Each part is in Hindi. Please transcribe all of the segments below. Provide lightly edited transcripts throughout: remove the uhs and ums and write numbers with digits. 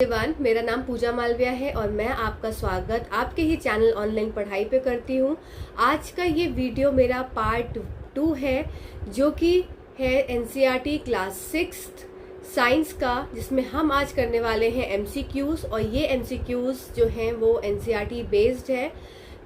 एवरीवन, मेरा नाम पूजा मालविया है और मैं आपका स्वागत आपके ही चैनल ऑनलाइन पढ़ाई पे करती हूँ। आज का ये वीडियो मेरा पार्ट 2 है, जो कि है एनसीईआरटी क्लास 6 साइंस का, जिसमें हम आज करने वाले हैं एमसीक्यूज। और ये एमसीक्यूज जो हैं वो एनसीईआरटी बेस्ड है,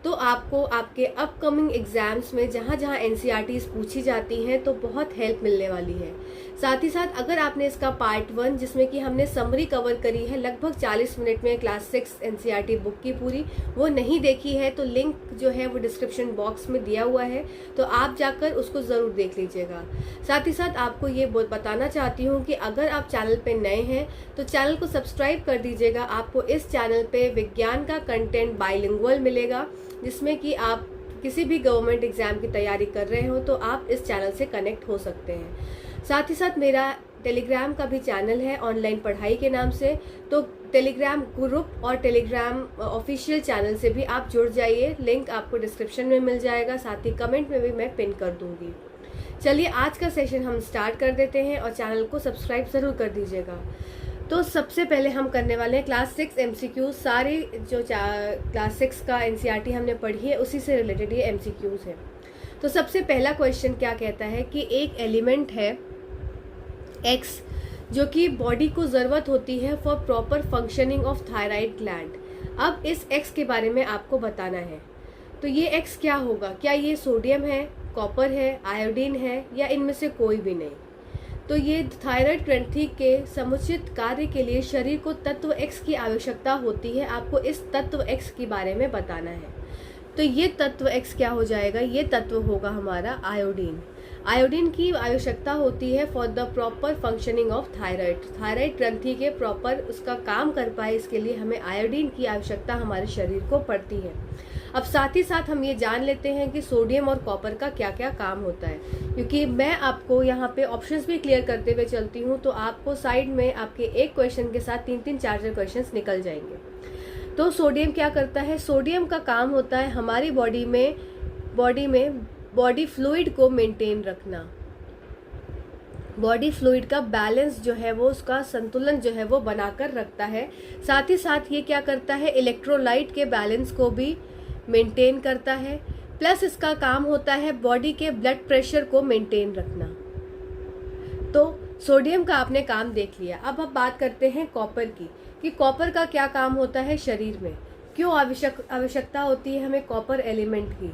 तो आपको आपके अपकमिंग एग्जाम्स में जहाँ जहाँ एनसीईआरटीज पूछी जाती हैं तो बहुत हेल्प मिलने वाली है। साथ ही साथ अगर आपने इसका पार्ट 1, जिसमें कि हमने समरी कवर करी है लगभग 40 मिनट में क्लास 6 एनसीईआरटी बुक की पूरी, वो नहीं देखी है तो लिंक जो है वो डिस्क्रिप्शन बॉक्स में दिया हुआ है, तो आप जाकर उसको ज़रूर देख लीजिएगा। साथ ही साथ आपको ये बताना चाहती हूँ कि अगर आप चैनल पे नए हैं तो चैनल को सब्सक्राइब कर दीजिएगा। आपको इस चैनल पे विज्ञान का कंटेंट बाइलिंगुअल मिलेगा, जिसमें कि आप किसी भी गवर्नमेंट एग्जाम की तैयारी कर रहे हो तो आप इस चैनल से कनेक्ट हो सकते हैं। साथ ही साथ मेरा टेलीग्राम का भी चैनल है ऑनलाइन पढ़ाई के नाम से, तो टेलीग्राम ग्रुप और टेलीग्राम ऑफिशियल चैनल से भी आप जुड़ जाइए। लिंक आपको डिस्क्रिप्शन में मिल जाएगा, साथ ही कमेंट में भी मैं पिन कर दूंगी। चलिए आज का सेशन हम स्टार्ट कर देते हैं और चैनल को सब्सक्राइब जरूर कर दीजिएगा। तो सबसे पहले हम करने वाले हैं क्लास 6 एमसीक्यूज। सारे जो क्लास 6 का एनसीईआरटी हमने पढ़ी है उसी से रिलेटेड ये एमसीक्यूज है। तो सबसे पहला क्वेश्चन क्या कहता है कि एक एलिमेंट है एक्स, जो कि बॉडी को ज़रूरत होती है for proper functioning of thyroid gland. अब इस एक्स के बारे में आपको बताना है। तो ये एक्स क्या होगा? क्या ये सोडियम है, कॉपर है, आयोडीन है, या इनमें से कोई भी नहीं? तो ये थायराइड ग्रंथि के समुचित कार्य के लिए शरीर को तत्व एक्स की आवश्यकता होती है। आपको इस तत्व एक्स के बारे में बताना है। तो ये तत्व एक्स क्या हो जाएगा? ये तत्व होगा हमारा आयोडीन। आयोडीन की आवश्यकता होती है for the proper functioning of thyroid. Thyroid ग्रंथि के प्रॉपर उसका काम कर पाए, इसके लिए हमें आयोडीन की आवश्यकता हमारे शरीर को पड़ती है। अब साथ ही साथ हम ये जान लेते हैं कि सोडियम और कॉपर का क्या क्या काम होता है, क्योंकि मैं आपको यहाँ पे ऑप्शंस भी क्लियर करते हुए चलती हूँ, तो आपको साइड में आपके एक क्वेश्चन के साथ 3-3 4-4 क्वेश्चंस निकल जाएंगे। तो सोडियम क्या करता है? सोडियम का काम होता है हमारी बॉडी में बॉडी फ्लूइड को मेंटेन रखना। बॉडी फ्लूइड का बैलेंस जो है वो, उसका संतुलन जो है वो बनाकर रखता है। साथ ही साथ ये क्या करता है? इलेक्ट्रोलाइट के बैलेंस को भी मेंटेन करता है। प्लस इसका काम होता है बॉडी के ब्लड प्रेशर को मेंटेन रखना। तो सोडियम का आपने काम देख लिया। अब हम बात करते हैं कॉपर की, कि कॉपर का क्या काम होता है शरीर में, क्यों आवश्यकता होती है हमें कॉपर एलिमेंट की।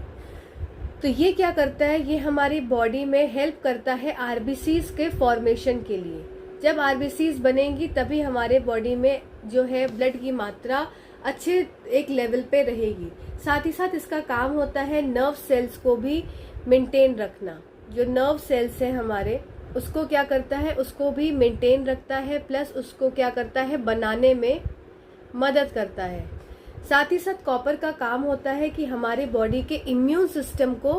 तो ये क्या करता है? ये हमारी बॉडी में हेल्प करता है आरबीसीज के फॉर्मेशन के लिए। जब आरबीसीज बनेंगी तभी हमारे बॉडी में जो है ब्लड की मात्रा अच्छे एक लेवल पे रहेगी। साथ ही साथ इसका काम होता है नर्व सेल्स को भी मेंटेन रखना। जो नर्व सेल्स हैं हमारे, उसको क्या करता है? उसको भी मेंटेन रखता है। प्लस उसको क्या करता है? बनाने में मदद करता है। साथ ही साथ कॉपर का काम होता है कि हमारे बॉडी के इम्यून सिस्टम को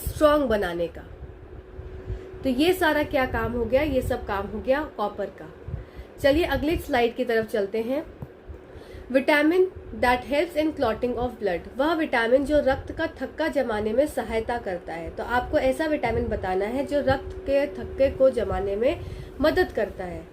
स्ट्रॉन्ग बनाने का। तो ये सारा क्या काम हो गया? ये सब काम हो गया कॉपर का। चलिए अगली स्लाइड की तरफ चलते हैं। Vitamin that helps in clotting of blood, वह विटामिन जो रक्त का थक्का जमाने में सहायता करता है। तो आपको ऐसा विटामिन बताना है जो रक्त के थक्के को जमाने में मदद करता है।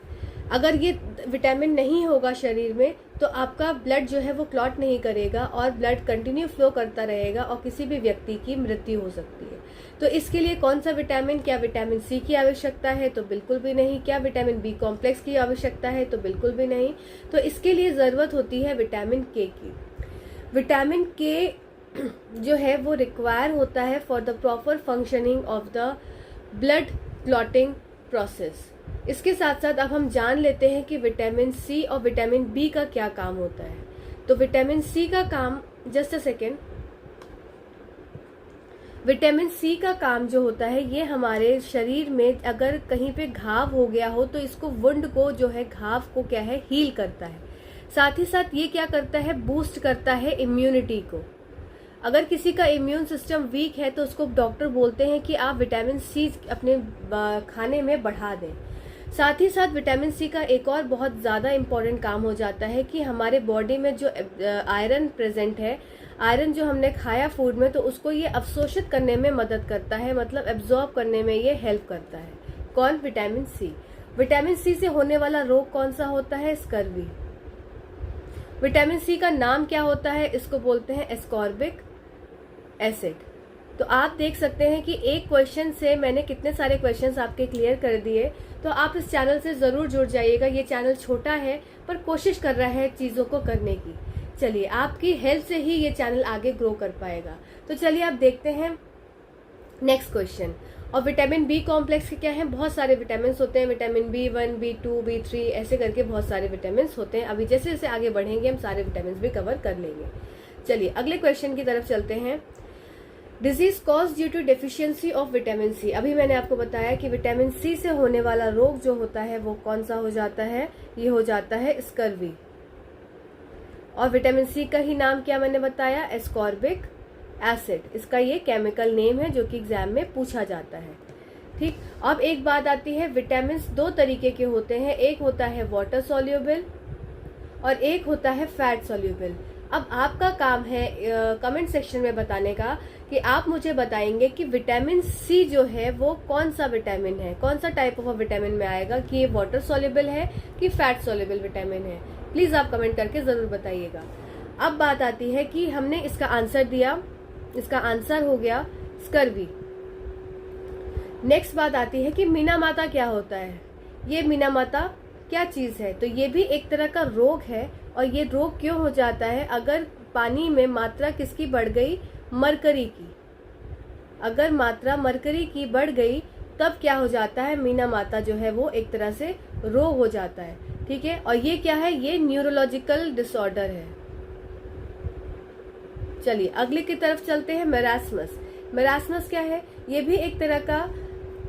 अगर ये विटामिन नहीं होगा शरीर में तो आपका ब्लड जो है वो क्लॉट नहीं करेगा और ब्लड कंटिन्यू फ्लो करता रहेगा और किसी भी व्यक्ति की मृत्यु हो सकती है। तो इसके लिए कौन सा विटामिन? क्या विटामिन सी की आवश्यकता है? तो बिल्कुल भी नहीं। क्या विटामिन बी कॉम्प्लेक्स की आवश्यकता है? तो बिल्कुल भी नहीं। तो इसके लिए ज़रूरत होती है विटामिन के की। विटामिन के जो है वो रिक्वायर होता है for the proper functioning of the blood clotting process. इसके साथ साथ अब हम जान लेते हैं कि विटामिन सी और विटामिन बी का क्या काम होता है। तो विटामिन सी का काम, just a second, vitamin C का काम जो होता है ये हमारे शरीर में अगर कहीं पे घाव हो गया हो तो इसको वुंड को जो है, घाव को क्या है, हील करता है। साथ ही साथ ये क्या करता है? बूस्ट करता है इम्यूनिटी को। अगर किसी का इम्यून सिस्टम वीक है तो उसको डॉक्टर बोलते हैं कि आप विटामिन सी अपने खाने में बढ़ा दें। साथ ही साथ विटामिन सी का एक और बहुत ज़्यादा इम्पॉर्टेंट काम हो जाता है कि हमारे बॉडी में जो आयरन प्रेजेंट है, आयरन जो हमने खाया फूड में, तो उसको ये अवशोषित करने में मदद करता है, मतलब एब्जॉर्ब करने में ये हेल्प करता है। कौन? Vitamin C. विटामिन सी से होने वाला रोग कौन सा होता है? स्कर्वी। विटामिन सी का नाम क्या होता है? इसको बोलते हैं एस्कॉर्बिक एसिड। तो आप देख सकते हैं कि एक क्वेश्चन से मैंने कितने सारे क्वेश्चंस आपके क्लियर कर दिए। तो आप इस चैनल से जरूर जुड़ जाइएगा। ये चैनल छोटा है पर कोशिश कर रहा है चीजों को करने की। चलिए, आपकी हेल्प से ही ये चैनल आगे ग्रो कर पाएगा। तो चलिए आप देखते हैं नेक्स्ट क्वेश्चन। और विटामिन बी कॉम्प्लेक्स के क्या है? बहुत सारे विटामिन होते हैं। विटामिन B1, B2, B3 ऐसे करके बहुत सारे विटामिन होते हैं। अभी जैसे जैसे आगे बढ़ेंगे हम सारे विटामिन भी कवर कर लेंगे। चलिए अगले क्वेश्चन की तरफ चलते हैं। Disease cause due to deficiency of vitamin C. अभी मैंने आपको बताया कि विटामिन सी से होने वाला रोग जो होता है वो कौन सा हो जाता है? ये हो जाता है स्कर्वी। और विटामिन सी का ही नाम क्या मैंने बताया? Ascorbic acid. इसका ये केमिकल नेम है जो कि एग्जाम में पूछा जाता है। ठीक, अब एक बात आती है, विटामिन दो तरीके के होते हैं। एक होता है वाटर सॉल्युबल और एक होता है फैट सॉल्युबल। अब आपका काम है कमेंट सेक्शन में बताने का कि आप मुझे बताएंगे कि विटामिन सी जो है वो कौन सा विटामिन है, कौन सा टाइप ऑफ विटामिन में आएगा, कि ये वाटर सॉल्युबल है कि फैट सॉल्युबल विटामिन है। प्लीज आप कमेंट करके जरूर बताइएगा। अब बात आती है कि हमने इसका आंसर दिया, इसका आंसर हो गया स्कर्वी। नेक्स्ट बात आती है कि मीना माता क्या होता है? ये मीना माता क्या चीज है? तो ये भी एक तरह का रोग है। और ये रोग क्यों हो जाता है? अगर पानी में मात्रा किसकी बढ़ गई? मरकरी की। अगर मात्रा मरकरी की बढ़ गई तब क्या हो जाता है? मीना माता जो है वो एक तरह से रोग हो जाता है। ठीक है, और ये क्या है? ये न्यूरोलॉजिकल डिसऑर्डर है। चलिए अगले की तरफ चलते हैं। मेरास्मस। मेरास्मस क्या है? ये भी एक तरह का,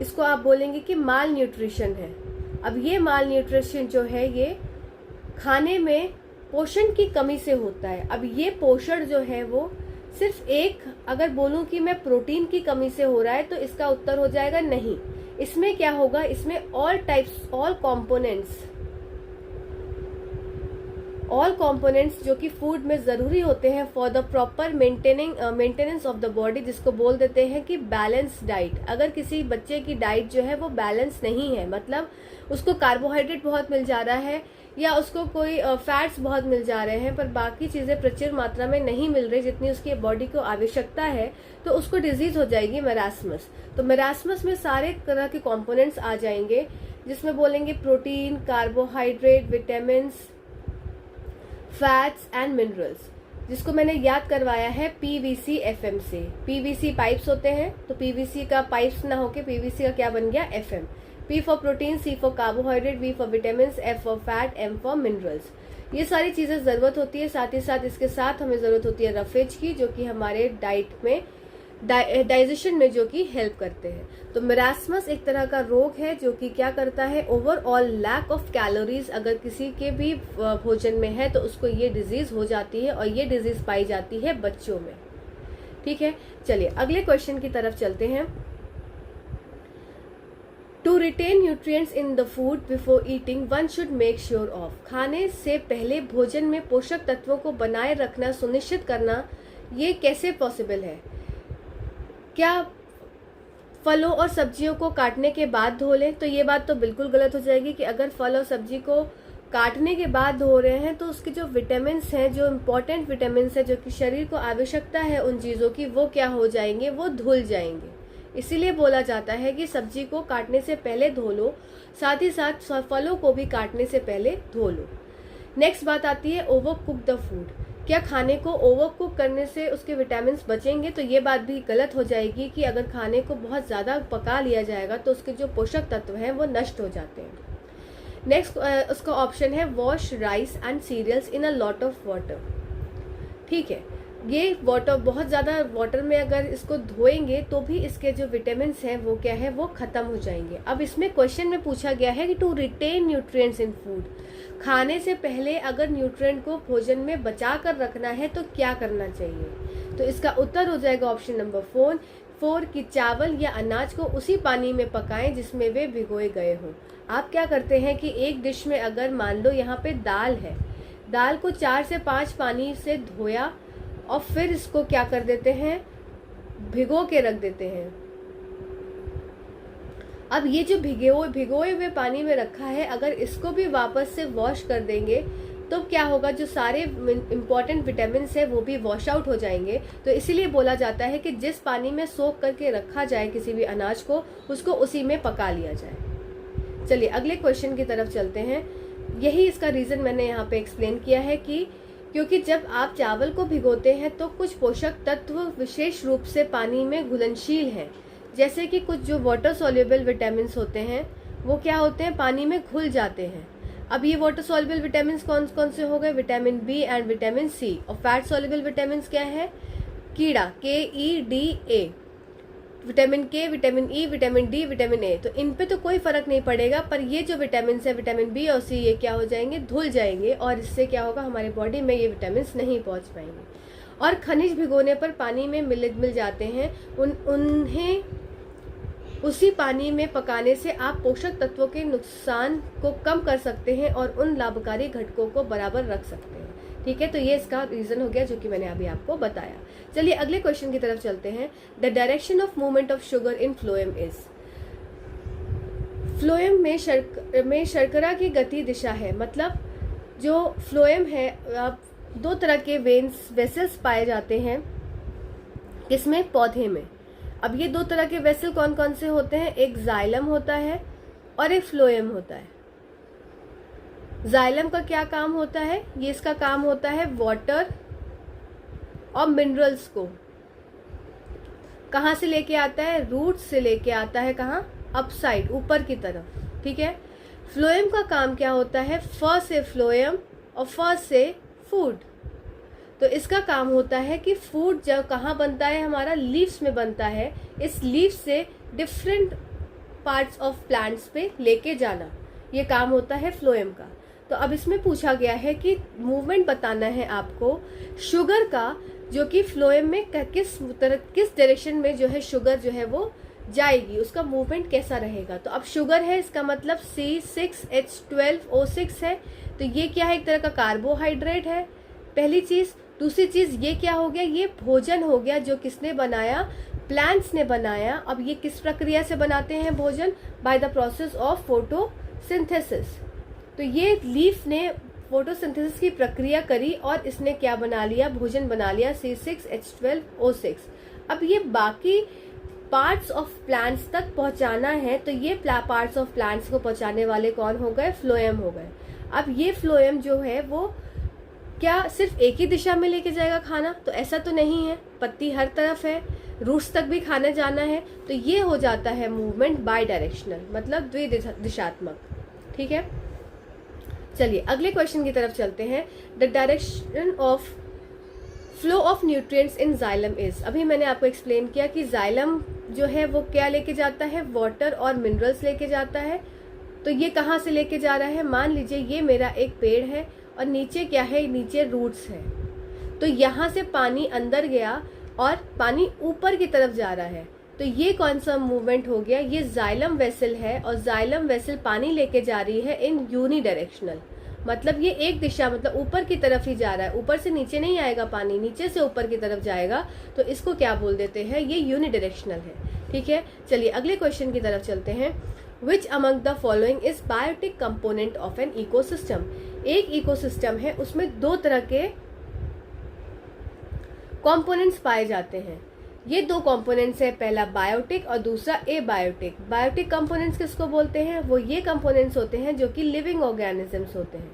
इसको आप बोलेंगे कि माल न्यूट्रिशन है। अब ये माल न्यूट्रिशन जो है ये खाने में पोषण की कमी से होता है। अब ये पोषण जो है वो सिर्फ एक, अगर बोलूं कि मैं प्रोटीन की कमी से हो रहा है तो इसका उत्तर हो जाएगा नहीं। इसमें क्या होगा? इसमें ऑल टाइप्स, ऑल कॉम्पोनेंट्स जो कि फूड में जरूरी होते हैं for the proper maintenance of the body, जिसको बोल देते हैं कि बैलेंस डाइट। अगर किसी बच्चे की डाइट जो है वो बैलेंस नहीं है, मतलब उसको कार्बोहाइड्रेट बहुत मिल जा रहा है या उसको कोई फैट्स बहुत मिल जा रहे हैं पर बाकी चीजें प्रचुर मात्रा में नहीं मिल रही जितनी उसकी बॉडी को आवश्यकता है, तो उसको डिजीज हो जाएगी मेरास्मस। तो मेरास्मस में सारे तरह के कंपोनेंट्स आ जाएंगे जिसमें बोलेंगे protein, carbohydrate, vitamin, fats and minerals, जिसको मैंने याद करवाया है पीवीसी एफएम से। पीवीसी पाइप्स होते हैं, तो पीवीसी का पाइप्स ना होके पीवीसी का क्या बन गया? FM. P for protein, C for carbohydrate, V for vitamin, F for fat, M for minerals. ये सारी चीजें जरूरत होती है। साथ ही साथ इसके साथ हमें जरूरत होती है रफेज की, जो कि हमारे डाइट में डाइजेशन में जो कि हेल्प करते हैं। तो मेरास्मस एक तरह का रोग है जो कि क्या करता है? ओवरऑल लैक ऑफ कैलोरीज अगर किसी के भी भोजन में है तो उसको ये डिजीज हो जाती है, और ये डिजीज पाई जाती है बच्चों में। ठीक है, चलिए अगले क्वेश्चन की तरफ चलते हैं। To retain nutrients in the food before eating one should make sure of. खाने से पहले भोजन में पोषक तत्वों को बनाए रखना, सुनिश्चित करना, ये कैसे पॉसिबल है? क्या फलों और सब्जियों को काटने के बाद धो लें? तो ये बात तो बिल्कुल गलत हो जाएगी कि अगर फल और सब्जी को काटने के बाद धो रहे हैं तो उसके जो विटामिन हैं, जो इम्पोर्टेंट विटामिन है, जो कि शरीर को आवश्यकता है उन चीज़ों की, वो क्या हो जाएंगे? वो धुल जाएंगे। इसीलिए बोला जाता है कि सब्जी को काटने से पहले धो लो, साथ ही साथ फलों को भी काटने से पहले धो लो। नेक्स्ट बात आती है ओवर कुक द फूड। क्या खाने को ओवर कुक करने से उसके विटामिन बचेंगे? तो ये बात भी गलत हो जाएगी कि अगर खाने को बहुत ज़्यादा पका लिया जाएगा तो उसके जो पोषक तत्व हैं वो नष्ट हो जाते हैं। नेक्स्ट उसका ऑप्शन है wash rice and cereals in a lot of water. ठीक है, ये वाटर, बहुत ज़्यादा वाटर में अगर इसको धोएंगे तो भी इसके जो विटामिन हैं वो क्या है? वो खत्म हो जाएंगे। अब इसमें क्वेश्चन में पूछा गया है कि to retain nutrients in food, खाने से पहले अगर न्यूट्रिएंट को भोजन में बचा कर रखना है तो क्या करना चाहिए? तो इसका उत्तर हो जाएगा ऑप्शन नंबर 4 कि चावल या अनाज को उसी पानी में पकाएं जिसमें वे भिगोए गए हों। आप क्या करते हैं कि एक डिश में अगर मान लो यहाँ पे दाल है, दाल को 4 से 5 पानी से धोया और फिर इसको क्या कर देते हैं? भिगो के रख देते हैं। अब ये जो भिगोए हुए पानी में रखा है, अगर इसको भी वापस से वॉश कर देंगे तो क्या होगा, जो सारे इंपॉर्टेंट विटामिन है वो भी वॉश आउट हो जाएंगे। तो इसीलिए बोला जाता है कि जिस पानी में सोख करके रखा जाए किसी भी अनाज को, उसको उसी में पका लिया जाए। चलिए अगले क्वेश्चन की तरफ चलते हैं। यही इसका रीजन मैंने यहाँ पे एक्सप्लेन किया है कि क्योंकि जब आप चावल को भिगोते हैं तो कुछ पोषक तत्व विशेष रूप से पानी में घुलनशील हैं, जैसे कि कुछ जो वाटर सॉल्युबल विटामिन होते हैं वो क्या होते हैं, पानी में घुल जाते हैं। अब ये वाटर सॉल्युबल विटामिन कौन कौन से हो गए, vitamin B and vitamin C. और फैट सॉल्युबल विटामिन क्या है, कीड़ा, KEDA, vitamin K, vitamin E, vitamin D, vitamin A. तो इन पे तो कोई फर्क नहीं पड़ेगा, पर ये जो विटामिन है विटामिन बी और सी, ये क्या हो जाएंगे, धुल जाएंगे, और इससे क्या होगा, हमारे बॉडी में ये विटामिन नहीं पहुंच पाएंगे। और खनिज भिगोने पर पानी में मिल जाते हैं, उन्हें उसी पानी में पकाने से आप पोषक तत्वों के नुकसान को कम कर सकते हैं और उन लाभकारी घटकों को बराबर रख सकते हैं। ठीक है, तो ये इसका रीजन हो गया जो कि मैंने अभी आपको बताया। चलिए अगले क्वेश्चन की तरफ चलते हैं। The direction of movement of sugar in phloem is. Phloem में शर्करा की गति दिशा है, मतलब जो फ्लोएम है, दो तरह के वेसल्स पाए जाते हैं, किसमें, पौधे में। अब ये दो तरह के वेसल कौन कौन से होते हैं, एक जाइलम होता है और एक फ्लोएम होता है। जाइलम का क्या काम होता है, ये इसका काम होता है वाटर और मिनरल्स को कहाँ से लेके आता है, रूट से लेके आता है, कहाँ, अपसाइड, ऊपर की तरफ। ठीक है, फ्लोएम का काम क्या होता है, फ से फ्लोएम और फ से फूड। तो इसका काम होता है कि फूड जब कहाँ बनता है, हमारा लीव्स में बनता है, इस लीव्स से डिफरेंट पार्ट्स ऑफ प्लांट्स पे लेके जाना, ये काम होता है फ्लोएम का। तो अब इसमें पूछा गया है कि मूवमेंट बताना है आपको शुगर का, जो कि फ्लोएम में किस डायरेक्शन में जो है शुगर जो है वो जाएगी, उसका मूवमेंट कैसा रहेगा। तो अब शुगर है, इसका मतलब C6H12O6 है, तो ये क्या है, एक तरह का कार्बोहाइड्रेट है, पहली चीज। दूसरी चीज ये क्या हो गया, ये भोजन हो गया, जो किसने बनाया, प्लांट्स ने बनाया। अब ये किस प्रक्रिया से बनाते हैं भोजन, by the process of photosynthesis. तो ये लीफ ने फोटोसिंथेसिस की प्रक्रिया करी और इसने क्या बना लिया, भोजन बना लिया, C6H12O6। अब ये बाकी पार्ट्स ऑफ प्लांट्स तक पहुंचाना है, तो ये पार्ट्स ऑफ प्लांट्स को पहुंचाने वाले कौन हो गए, फ्लोएम हो गए। अब ये फ्लोएम जो है वो क्या सिर्फ एक ही दिशा में लेके जाएगा खाना, तो ऐसा तो नहीं है, पत्ती हर तरफ है, रूट्स तक भी खाना जाना है, तो ये हो जाता है मूवमेंट बाय डायरेक्शनल, मतलब द्विदिशात्मक। ठीक है, चलिए अगले क्वेश्चन की तरफ चलते हैं। The direction of flow of nutrients in xylem is. अभी मैंने आपको एक्सप्लेन किया कि जाइलम जो है वो क्या लेके जाता है, वाटर और मिनरल्स लेके जाता है। तो ये कहाँ से लेके जा रहा है, मान लीजिए ये मेरा एक पेड़ है और नीचे क्या है, नीचे रूट्स है, तो यहाँ से पानी अंदर गया और पानी ऊपर की तरफ जा रहा है, तो ये कौन सा मूवमेंट हो गया, ये जाइलम वेसल है, और जाइलम वेसल पानी लेके जा रही है इन यूनी डायरेक्शनल, मतलब ये एक दिशा, मतलब ऊपर की तरफ ही जा रहा है, ऊपर से नीचे नहीं आएगा पानी, नीचे से ऊपर की तरफ जाएगा, तो इसको क्या बोल देते हैं, ये यूनी डायरेक्शनल है। ठीक है, चलिए अगले क्वेश्चन की तरफ चलते हैं। Which among the following is biotic component of an ecosystem? एक इकोसिस्टम है, उसमें दो तरह के कंपोनेंट्स पाए जाते हैं। ये दो कंपोनेंट्स है, पहला बायोटिक और दूसरा एबायोटिक। बायोटिक कंपोनेंट्स किसको बोलते हैं, वो ये कंपोनेंट्स होते हैं जो कि लिविंग ऑर्गेनिजम्स होते हैं।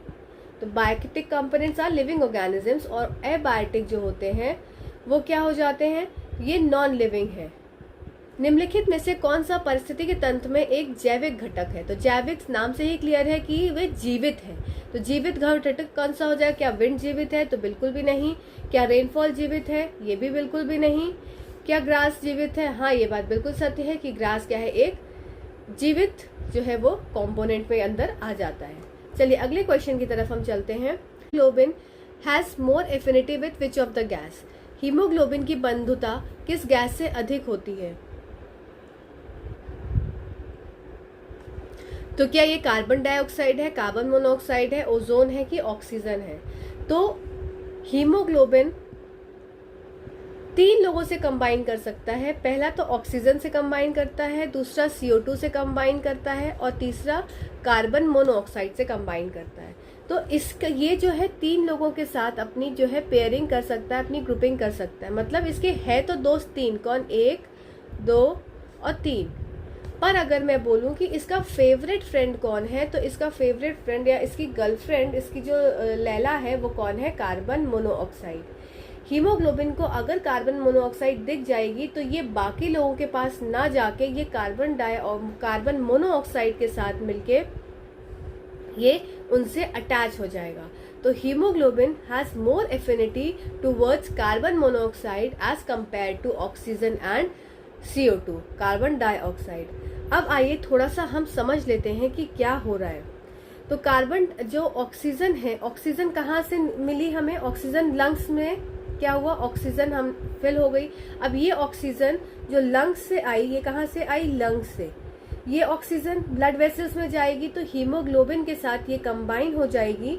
तो biotic components are living organisms, और एबायोटिक जो होते हैं वो क्या हो जाते हैं, ये नॉन लिविंग है। निम्नलिखित में से कौन सा परिस्थितिकी तंत्र में एक जैविक घटक है, तो जैविक नाम से ही क्लियर है कि वे जीवित है, तो जीवित घटक कौन सा हो जाएगा, क्या विंड जीवित है, तो बिल्कुल भी नहीं। क्या रेनफॉल जीवित है, ये भी बिल्कुल भी नहीं। क्या ग्रास जीवित है, हाँ ये बात बिल्कुल सत्य है कि ग्रास क्या है, एक जीवित जो है वो कंपोनेंट में अंदर आ जाता है। चलिए अगले क्वेश्चन की तरफ हम चलते हैं। Haemoglobin has more affinity with which of the gas. Haemoglobin की बंधुता किस गैस से अधिक होती है, तो क्या ये कार्बन डाइऑक्साइड है, कार्बन मोनोऑक्साइड है, ओजोन है कि ऑक्सीजन है। तो हीमोग्लोबिन 3 लोगों से कंबाइन कर सकता है। पहला तो ऑक्सीजन से कंबाइन करता है, दूसरा CO2 से कंबाइन करता है और तीसरा कार्बन मोनोऑक्साइड से कंबाइन करता है। तो इसका ये जो है 3 लोगों के साथ अपनी जो है पेयरिंग कर सकता है, अपनी ग्रुपिंग कर सकता है। मतलब इसके है तो दोस्त 3, कौन, 1, 2 और 3। पर अगर मैं बोलूं कि इसका फेवरेट फ्रेंड कौन है, तो इसका फेवरेट फ्रेंड या इसकी गर्लफ्रेंड, इसकी जो लैला है, वो कौन है, कार्बन मोनोऑक्साइड। हीमोग्लोबिन को अगर कार्बन मोनोऑक्साइड दिख जाएगी तो ये बाकी लोगों के पास ना जाके ये कार्बन मोनोऑक्साइड के साथ मिलके ये उनसे अटैच हो जाएगा। तो haemoglobin has more affinity towards carbon monoxide as compare to oxygen and CO2, carbon dioxide. अब आइए थोड़ा सा हम समझ लेते हैं कि क्या हो रहा है। तो कार्बन जो ऑक्सीजन है, ऑक्सीजन कहाँ से मिली हमें, ऑक्सीजन लंग्स में क्या हुआ, ऑक्सीजन हम फिल हो गई। अब ये ऑक्सीजन जो लंग्स से आई, ये कहाँ से आई, लंग्स से। ये ऑक्सीजन ब्लड वेसल्स में जाएगी तो हीमोग्लोबिन के साथ ये कंबाइन हो जाएगी,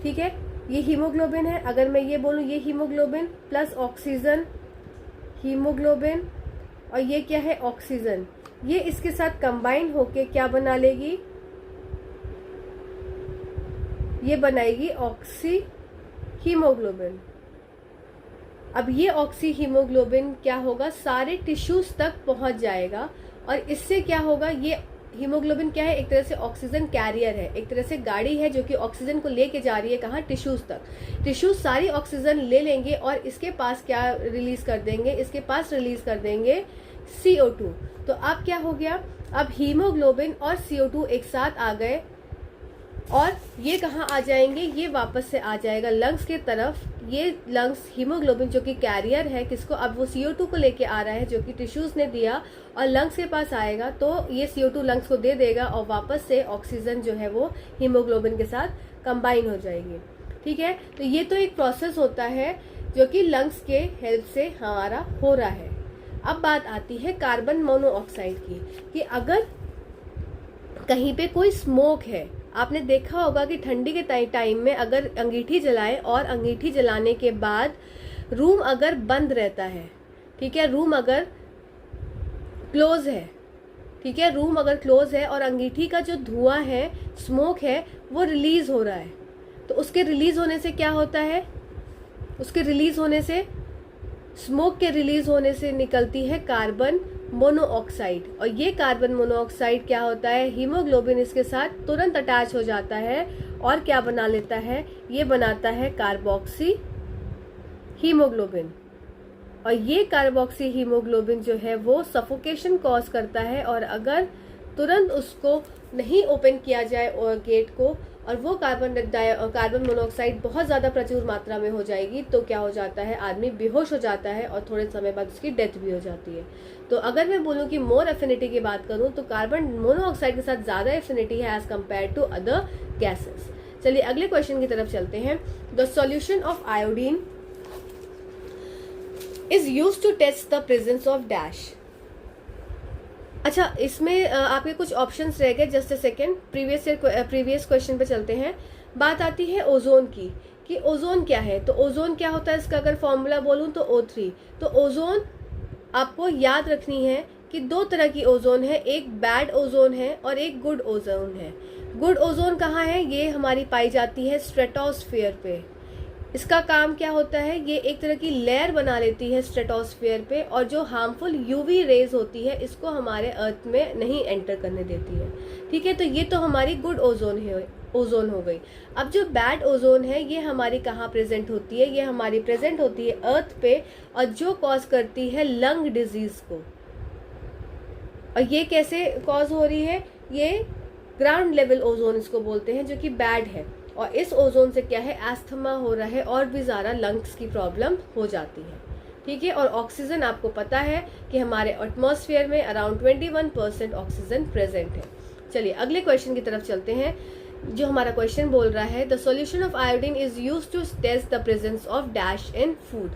ठीक है। ये हीमोग्लोबिन है, अगर मैं ये बोलूं ये हीमोग्लोबिन प्लस ऑक्सीजन, हीमोग्लोबिन और ये क्या है, ऑक्सीजन, ये इसके साथ कंबाइन होके क्या बना लेगी, ये बनाएगी ऑक्सी हीमोग्लोबिन। अब ये ऑक्सी हीमोग्लोबिन क्या होगा, सारे टिश्यूज तक पहुंच जाएगा और इससे क्या होगा, ये हीमोग्लोबिन क्या है, एक तरह से ऑक्सीजन कैरियर है, एक तरह से गाड़ी है जो कि ऑक्सीजन को लेके जा रही है कहाँ, टिश्यूज तक। टिश्यूज सारी ऑक्सीजन ले लेंगे और इसके पास क्या रिलीज कर देंगे, इसके पास रिलीज कर देंगे CO2। तो अब क्या हो गया, अब हीमोग्लोबिन और CO2 एक साथ आ गए और ये कहाँ आ जाएंगे, ये वापस से आ जाएगा लंग्स के तरफ। ये लंग्स हीमोग्लोबिन जो कि कैरियर है किसको, अब वो CO2 को लेके आ रहा है जो कि टिश्यूज ने दिया और लंग्स के पास आएगा तो ये CO2 लंग्स को दे देगा और वापस से ऑक्सीजन जो है वो हीमोग्लोबिन के साथ कंबाइन हो जाएगी, ठीक है। तो ये तो एक प्रोसेस होता है जो कि लंग्स के हेल्प से हमारा हो रहा है। अब बात आती है कार्बन मोनोऑक्साइड की, कि अगर कहीं पे कोई स्मोक है, आपने देखा होगा कि ठंडी के टाइम में अगर अंगीठी जलाए और अंगीठी जलाने के बाद रूम अगर बंद रहता है, ठीक है, रूम अगर क्लोज है, ठीक है, रूम अगर क्लोज है और अंगीठी का जो धुआं है, स्मोक है, वो रिलीज हो रहा है, तो उसके रिलीज होने से क्या होता है, उसके रिलीज होने से, स्मोक के रिलीज होने से निकलती है कार्बन मोनोऑक्साइड। और ये कार्बन मोनोऑक्साइड क्या होता है, हीमोग्लोबिन इसके साथ तुरंत अटैच हो जाता है और क्या बना लेता है, ये बनाता है कार्बोक्सी हीमोग्लोबिन। और ये कार्बोक्सी हीमोग्लोबिन जो है वो सफोकेशन कॉज करता है और अगर तुरंत उसको नहीं ओपन किया जाए और गेट को, और वो कार्बन मोनोऑक्साइड बहुत ज़्यादा प्रचुर मात्रा में हो जाएगी तो क्या हो जाता है, आदमी बेहोश हो जाता है और थोड़े समय बाद उसकी डेथ भी हो जाती है। तो अगर मैं बोलूँ कि मोर एफिनिटी की बात करूँ तो कार्बन मोनोऑक्साइड के साथ ज़्यादा एफिनिटी है as compare to other gases. चलिए अगले क्वेश्चन की तरफ चलते हैं। The solution of iodine is used to test the presence of dash. अच्छा, इसमें आपके कुछ ऑप्शंस रह गए, just a second, previous question पे चलते हैं। बात आती है ओजोन की, कि ओजोन क्या है। तो ओजोन क्या होता है, इसका अगर फॉर्मूला बोलूं तो O3। तो ओजोन आपको याद रखनी है कि 2 तरह की ओजोन है, एक बैड ओजोन है और एक गुड ओजोन है। गुड ओजोन कहाँ है, ये हमारी पाई जाती है स्ट्रेटोस्फीयर पे। इसका काम क्या होता है, ये एक तरह की लेयर बना लेती है स्ट्रेटोस्फीयर पे और जो हार्मफुल यूवी रेज होती है इसको हमारे अर्थ में नहीं एंटर करने देती है, ठीक है। तो ये तो हमारी गुड ओजोन हो गई। अब जो बैड ओजोन है ये हमारी कहाँ प्रेजेंट होती है, ये हमारी प्रेजेंट होती है अर्थ पे और जो कॉज करती है लंग डिजीज को। और ये कैसे कॉज हो रही है, ये ग्राउंड लेवल ओजोन इसको बोलते हैं जो कि बैड है। और इस ओजोन से क्या है, एस्थमा हो रहा है और भी ज़्यादा लंग्स की प्रॉब्लम हो जाती है, ठीक है। और ऑक्सीजन आपको पता है कि हमारे एटमॉस्फेयर में अराउंड 21% ऑक्सीजन प्रेजेंट है। चलिए अगले क्वेश्चन की तरफ चलते हैं। जो हमारा क्वेश्चन बोल रहा है, the solution of iodine is used to test the presence of dash in food.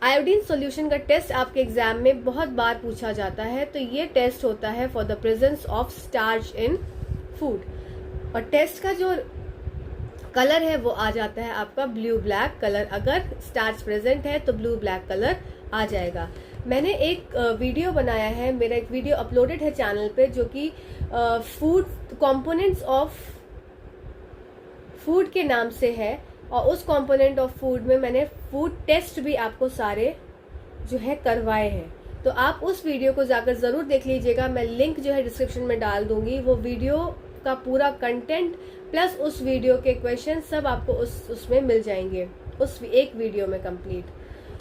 Iodine solution का टेस्ट आपके एग्जाम में बहुत बार पूछा जाता है। तो ये टेस्ट होता है for the presence of starch in food. और टेस्ट का जो कलर है वो आ जाता है आपका ब्लू ब्लैक कलर। अगर स्टार्च प्रेजेंट है तो ब्लू ब्लैक कलर आ जाएगा। मैंने एक वीडियो बनाया है, मेरा एक वीडियो अपलोडेड है चैनल पे, जो कि फूड कंपोनेंट्स ऑफ फूड के नाम से है, और उस कंपोनेंट ऑफ फूड में मैंने फूड टेस्ट भी आपको सारे जो है करवाए हैं। तो आप उस वीडियो को जाकर ज़रूर देख लीजिएगा। मैं लिंक जो है डिस्क्रिप्शन में डाल दूंगी। वो वीडियो का पूरा कंटेंट प्लस उस वीडियो के क्वेश्चन सब आपको उसमें मिल जाएंगे, उस एक वीडियो में कंप्लीट,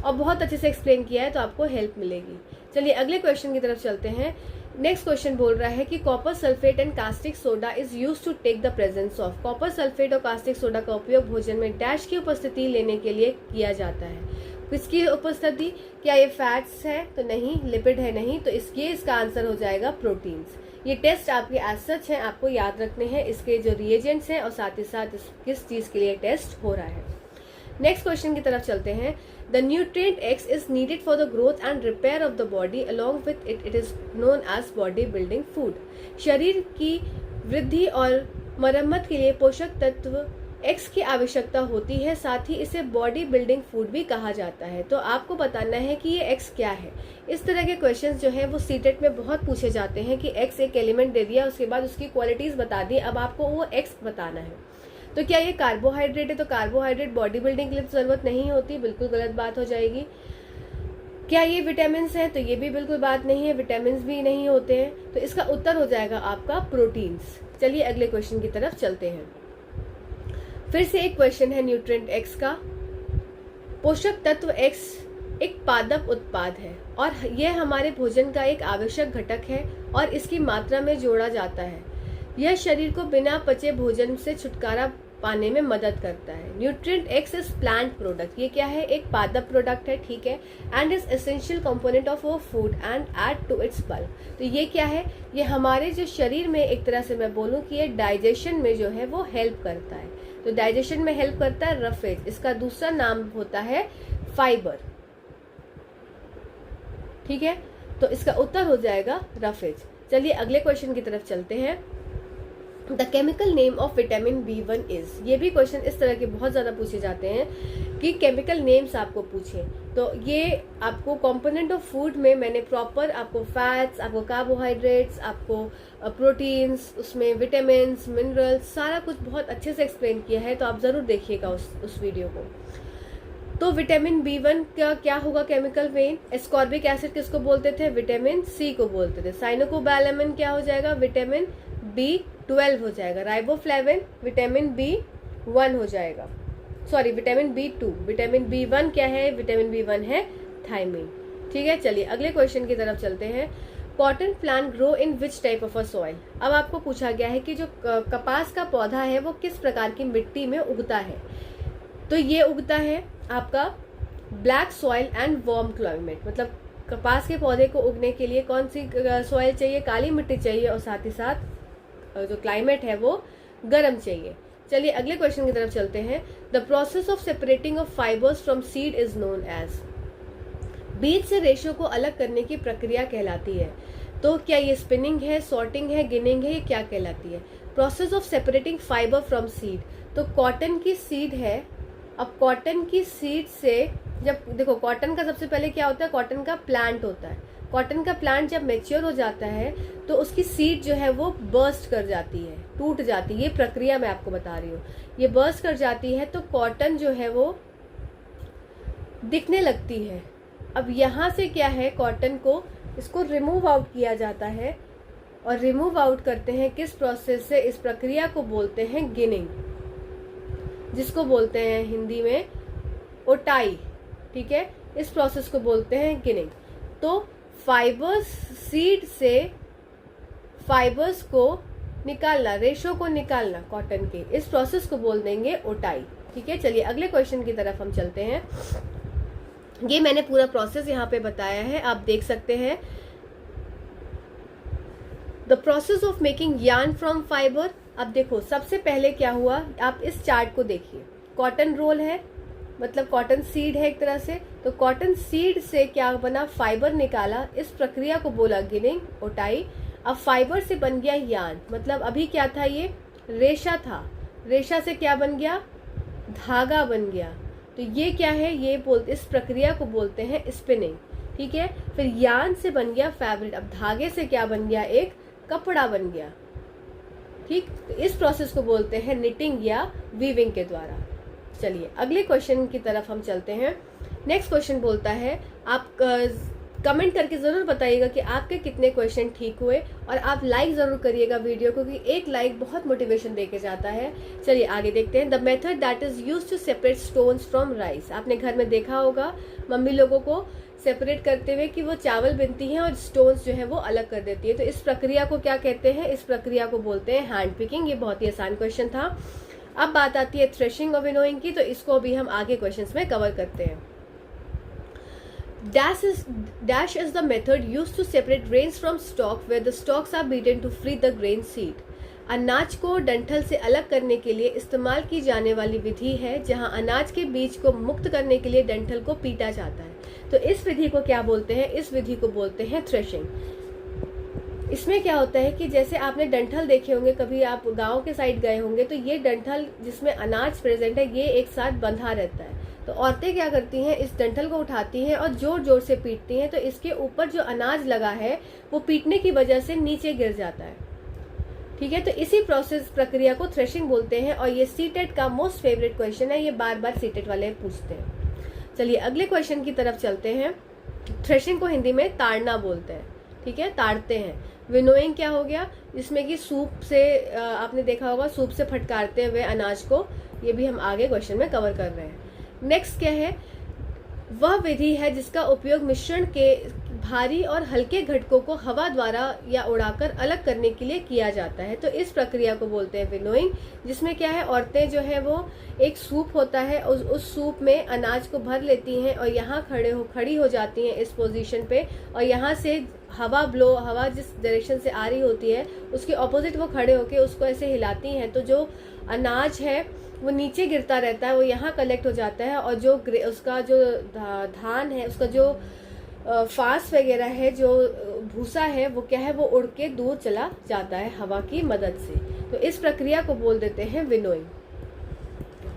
और बहुत अच्छे से एक्सप्लेन किया है, तो आपको हेल्प मिलेगी। चलिए अगले क्वेश्चन की तरफ चलते हैं। नेक्स्ट क्वेश्चन बोल रहा है कि copper sulphate and caustic soda is used to take the presence of. Copper sulphate और कास्टिक सोडा का उपयोग भोजन में डैश की उपस्थिति लेने के लिए किया जाता है। किसकी उपस्थिति? क्या ये फैट्स है? तो नहीं। लिपिड है? नहीं। तो इसका आंसर हो जाएगा प्रोटीन्स। ये टेस्ट आपके एज सच हैं, आपको याद रखने हैं, इसके जो रिएजेंट्स हैं और साथ ही साथ किस चीज के लिए टेस्ट हो रहा है। नेक्स्ट क्वेश्चन की तरफ चलते हैं। The nutrient X is needed for the growth and repair of the body, along with it is known as body building food. शरीर की वृद्धि और मरम्मत के लिए पोषक तत्व X की आवश्यकता होती है, साथ ही इसे बॉडी बिल्डिंग फूड भी कहा जाता है। तो आपको बताना है कि ये X क्या है। इस तरह के क्वेश्चंस जो है वो सीटेट में बहुत पूछे जाते हैं कि X एक एलिमेंट दे दिया, उसके बाद उसकी क्वालिटीज बता दी, अब आपको वो X बताना है। तो क्या ये कार्बोहाइड्रेट है? तो कार्बोहाइड्रेट बॉडी बिल्डिंग के लिए तो जरूरत नहीं होती, बिल्कुल गलत बात हो जाएगी। क्या ये विटामिन है? तो ये भी बिल्कुल बात नहीं है, विटामिन भी नहीं होते हैं। तो इसका उत्तर हो जाएगा आपका प्रोटीन्स। चलिए अगले क्वेश्चन की तरफ चलते हैं। फिर से एक क्वेश्चन है न्यूट्रिएंट X का। पोषक तत्व X एक पादप उत्पाद है और यह हमारे भोजन का एक आवश्यक घटक है और इसकी मात्रा में जोड़ा जाता है। यह शरीर को बिना पचे भोजन से छुटकारा पाने में मदद करता है। Nutrient X is plant product. ये क्या है? एक पादप प्रोडक्ट है, ठीक है। And is essential component of our food and add to its bulk. तो ये क्या है? ये हमारे जो शरीर में, एक तरह से मैं बोलूं कि ये डाइजेशन में जो है वो हेल्प करता है। तो डाइजेशन में हेल्प करता है रफेज। इसका दूसरा नाम होता है फाइबर, ठीक है। तो इसका उत्तर हो जाएगा रफेज। चलिए अगले क्वेश्चन की तरफ चलते हैं। The chemical name of vitamin B1 is. ये भी क्वेश्चन इस तरह के बहुत ज्यादा पूछे जाते हैं कि केमिकल नेम्स आपको पूछे। तो ये आपको कंपोनेंट ऑफ फूड में मैंने प्रॉपर आपको फैट्स, आपको कार्बोहाइड्रेट्स, आपको प्रोटीन्स, उसमें विटामिन, मिनरल्स, सारा कुछ बहुत अच्छे से एक्सप्लेन किया है। तो आप जरूर देखिएगा उस वीडियो को। तो विटामिन B1 का क्या होगा केमिकल नेम? एस्कॉर्बिक एसिड किसको बोलते थे? विटामिन C को बोलते थे। साइनोकोबैलामिन क्या हो जाएगा? विटामिन B12 हो जाएगा। राइबोफ्लेविन विटामिन B1 हो जाएगा, sorry vitamin B2। Vitamin B1 क्या है? विटामिन B1 है थायमिन, ठीक है। चलिए अगले क्वेश्चन की तरफ चलते हैं। Cotton plant grow in which type of a soil. अब आपको पूछा गया है कि जो कपास का पौधा है वो किस प्रकार की मिट्टी में उगता है। तो ये उगता है आपका black soil and warm climate. मतलब कपास के पौधे को उगने के लिए कौन सी सॉइल चाहिए? काली मिट्टी चाहिए, और साथ ही साथ जो क्लाइमेट है वो गर्म चाहिए। चलिए अगले क्वेश्चन की तरफ चलते हैं। The process of separating of fibres from seed is known as. बीज से रेशों को अलग करने की प्रक्रिया कहलाती है। तो क्या ये स्पिनिंग है, सॉर्टिंग है, गिनिंग है, ये क्या कहलाती है? Process of separating fibre from seed. तो कॉटन की सीड है। अब कॉटन की सीड से, जब देखो कॉटन का सबसे पहले क्या होता है? कॉटन का प्लांट होता है। कॉटन का प्लांट जब मैच्योर हो जाता है तो उसकी सीड जो है वो बर्स्ट कर जाती है, टूट जाती है। ये प्रक्रिया मैं आपको बता रही हूँ। ये बर्स्ट कर जाती है तो कॉटन जो है वो दिखने लगती है। अब यहाँ से क्या है? कॉटन को इसको रिमूव आउट किया जाता है, और रिमूव आउट करते हैं किस प्रोसेस से? इस प्रक्रिया को बोलते हैं गिनिंग, जिसको बोलते हैं हिंदी में ओटाई, ठीक है। इस प्रोसेस को बोलते हैं गिनिंग। तो फाइबर्स, सीड से फाइबर्स को निकालना, रेशो को निकालना कॉटन के, इस प्रोसेस को बोल देंगे ओटाई, ठीक है। चलिए अगले क्वेश्चन की तरफ हम चलते हैं। ये मैंने पूरा प्रोसेस यहाँ पे बताया है, आप देख सकते हैं। The process of making yarn from fibre. अब देखो सबसे पहले क्या हुआ, आप इस चार्ट को देखिए। कॉटन रोल है, मतलब कॉटन सीड है एक तरह से। तो कॉटन सीड से क्या बना? फाइबर निकाला। इस प्रक्रिया को बोला गिनिंग, ओटाई। अब फाइबर से बन गया यार्न, मतलब अभी क्या था? ये रेशा था। रेशा से क्या बन गया? धागा बन गया। तो तो ये क्या है, ये बोलते, इस प्रक्रिया को बोलते हैं स्पिनिंग। ठीक है, फिर यार्न से बन गया फैब्रिक, अब धागे से क्या बन गया, एक कपड़ा बन गया। ठीक, तो इस प्रोसेस को बोलते हैं निटिंग या वीविंग के द्वारा। चलिए अगले क्वेश्चन की तरफ हम चलते हैं। नेक्स्ट क्वेश्चन बोलता है, आप कमेंट करके ज़रूर बताइएगा कि आपके कितने क्वेश्चन ठीक हुए, और आप लाइक ज़रूर करिएगा वीडियो को, क्योंकि एक लाइक बहुत मोटिवेशन देके जाता है। चलिए आगे देखते हैं। The method that is use to separate stones from rice. आपने घर में देखा होगा मम्मी लोगों को सेपरेट करते हुए कि वो चावल बिनती हैं और स्टोन्स जो है वो अलग कर देती है। तो इस प्रक्रिया को क्या कहते हैं, इस प्रक्रिया को बोलते हैं हैंड पिकिंग। ये बहुत ही आसान क्वेश्चन था। अब बात आती है थ्रेशिंग और विनोइंग की, तो इसको अभी हम आगे क्वेश्चंस में कवर करते हैं। Dash is the method used to separate grains from stalk, where the stalks are beaten to free the grain seed. अनाज को डंठल से अलग करने के लिए इस्तेमाल की जाने वाली विधि है, जहां अनाज के बीज को मुक्त करने के लिए डंठल को पीटा जाता है। तो इस विधि को क्या बोलते हैं, इस विधि को बोलते हैं थ्रेशिंग। इसमें क्या होता है कि जैसे आपने डंठल देखे होंगे, कभी आप गांव के साइड गए होंगे, तो ये डंठल जिसमें अनाज प्रेजेंट है ये एक साथ बंधा रहता है। तो औरतें क्या करती हैं, इस डंठल को उठाती हैं और जोर जोर से पीटती हैं, तो इसके ऊपर जो अनाज लगा है वो पीटने की वजह से नीचे गिर जाता है। ठीक है, तो इसी प्रक्रिया को थ्रेशिंग बोलते हैं, और ये सीटेट का मोस्ट फेवरेट क्वेश्चन है, ये बार बार सीटेट वाले पूछते हैं। चलिए अगले क्वेश्चन की तरफ चलते हैं। थ्रेशिंग को हिंदी में ताड़ना बोलते हैं। ठीक है, ताड़ते हैं। विनोइंग क्या हो गया, जिसमें कि सूप से, आपने देखा होगा सूप से फटकारते हुए अनाज को, ये भी हम आगे क्वेश्चन में कवर कर रहे हैं। नेक्स्ट क्या है, वह विधि है जिसका उपयोग मिश्रण के भारी और हल्के घटकों को हवा द्वारा या उड़ाकर अलग करने के लिए किया जाता है। तो इस प्रक्रिया को बोलते हैं विनोइंग, जिसमें क्या है, औरतें जो है वो एक सूप होता है, उस सूप में अनाज को भर लेती हैं और यहाँ खड़ी हो जाती हैं इस पोजीशन पे, और यहाँ से हवा जिस डायरेक्शन से आ रही होती है उसके ऑपोजिट वो खड़े होके उसको ऐसे हिलाती हैं। तो जो अनाज है वो नीचे गिरता रहता है, वो यहाँ कलेक्ट हो जाता है, और जो उसका जो धान है, उसका जो फास वगैरह है, जो भूसा है, वो क्या है, वो उड़ के दूर चला जाता है हवा की मदद से। तो इस प्रक्रिया को बोल देते हैं विनोइंग।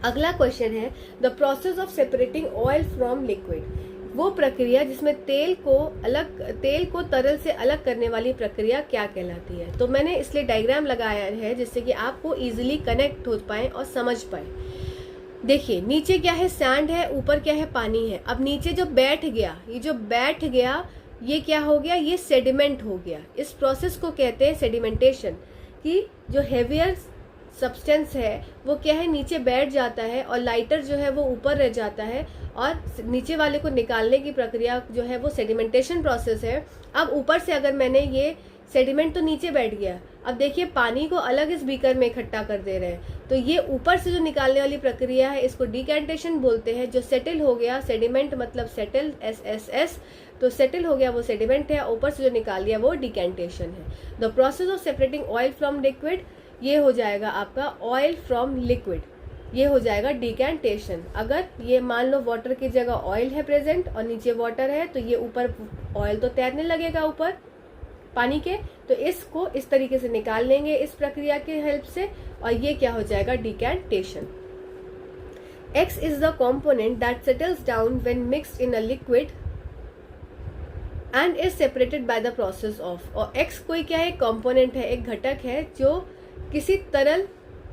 अगला क्वेश्चन है, the process of separating oil from liquid. वो प्रक्रिया जिसमें तेल को तरल से अलग करने वाली प्रक्रिया क्या कहलाती है। तो मैंने इसलिए डायग्राम लगाया है जिससे कि आपको इजीली कनेक्ट हो पाए और समझ पाए। देखिए नीचे क्या है, सैंड है, ऊपर क्या है, पानी है। अब नीचे जो बैठ गया, ये क्या हो गया, ये सेडिमेंट हो गया। इस प्रोसेस को कहते हैं सेडिमेंटेशन, कि जो हेवियर सब्सटेंस है वो क्या है, नीचे बैठ जाता है, और लाइटर जो है वो ऊपर रह जाता है, और नीचे वाले को निकालने की प्रक्रिया जो है वो सेडिमेंटेशन प्रोसेस है। अब ऊपर से अगर मैंने ये सेडिमेंट तो नीचे बैठ गया, अब देखिए पानी को अलग इस बीकर में इकट्ठा कर दे रहे हैं, तो ये ऊपर से जो निकालने वाली प्रक्रिया है इसको डिकैंटेशन बोलते हैं। जो सेटल हो गया, सेडिमेंट मतलब सेटल, SSS, तो सेटल हो गया वो सेडिमेंट है, ऊपर से जो निकाल लिया वो डिकैंटेशन है। The process of separating oil from liquid, ये हो जाएगा आपका ऑयल फ्रॉम लिक्विड, ये हो जाएगा डिकैंटेशन। अगर ये मान लो वाटर की जगह ऑयल है प्रेजेंट और नीचे वाटर है, तो ये ऊपर ऑयल तो तैरने लगेगा ऊपर पानी के, तो इसको इस तरीके से निकाल लेंगे इस प्रक्रिया की हेल्प से, और ये क्या हो जाएगा, decantation. X is the component that settles down when mixed in a liquid and is separated by the process of। और X कोई क्या है, कंपोनेंट है, एक घटक है जो किसी तरल